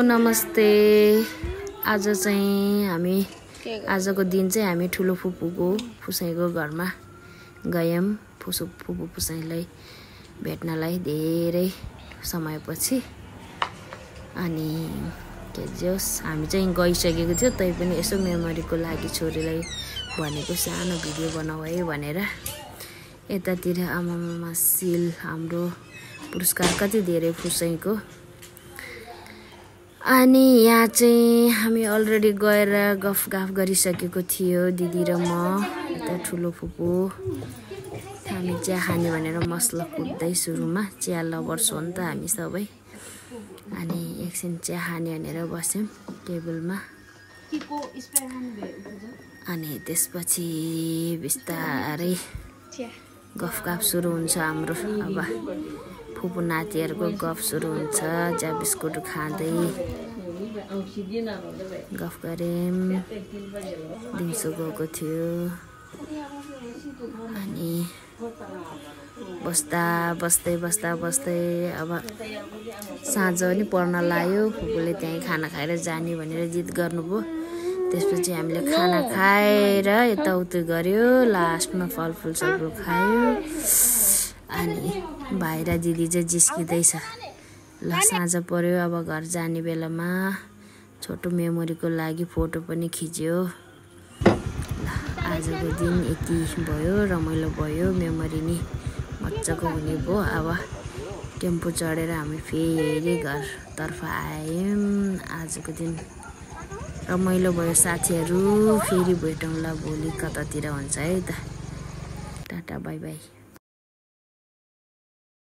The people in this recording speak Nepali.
नमस्ते। आज चाहिँ हामी आजको दिन चाहिँ हामी ठुलो फुपूको पुसाइको घरमा गयौं। फुपू पुसाइलाई भेट्नलाई धेरै समयपछि। अनि के जोस् हामी चाहिँ गइसकेको थियो, तै पनि यसो मेमोरीको लागि छोरीलाई भनेको सानो भिडियो बनाऊ है भनेर। यतातिर आमामा सिल हाम्रो पुरस्कार कति धेरै पुसाइको। अनि यहाँ चाहिँ हामी अलरेडी गएर गफ गरिसकेको थियो दिदी र म। यता ठुलो फुपू हामी चिया खाने भनेर मसला कुट्दै सुरुमा चिया लभर्स हो नि त हामी सबै। अनि एकछिन चिया खाने भनेर बस्यौं टेबलमा। अनि त्यसपछि बिस्तारै गफ सुरु हुन्छ हाम्रो। अब फुपू नातिहरुको गफ सुरु हुन्छ। चिया बिस्कुट खाँदै गफ गऱ्यौं। दिउँसो गएको थियो। अनि बस्दै अब साँझ पनि पर्न लाग्यो। फुपूले त्यही खाना खाएर जाने भनेर जिद गर्नुभयो। त्यसपछि हामीले खाना खाएर यताउति गर्यो। लास्टमा फलफुल सबै खायो। अनि भाइ र दिदी चाहिँ जिस्किँदैछ। ल साँझ पर्यो, अब घर जाने बेलामा छोटो मेमोरीको लागि फोटो पनि खिच्यो। ल आजको दिन यति भयो, रमाइलो भयो, मेमोरी नि मजाको हुने भयो। अब टेम्पो चढेर हामी फेरि घरतर्फ आयौं। आजको दिन रमाइलो भयो साथीहरु। फेरि भेटौँला भोलि कतातिर हुन्छ है त। Tata bye by.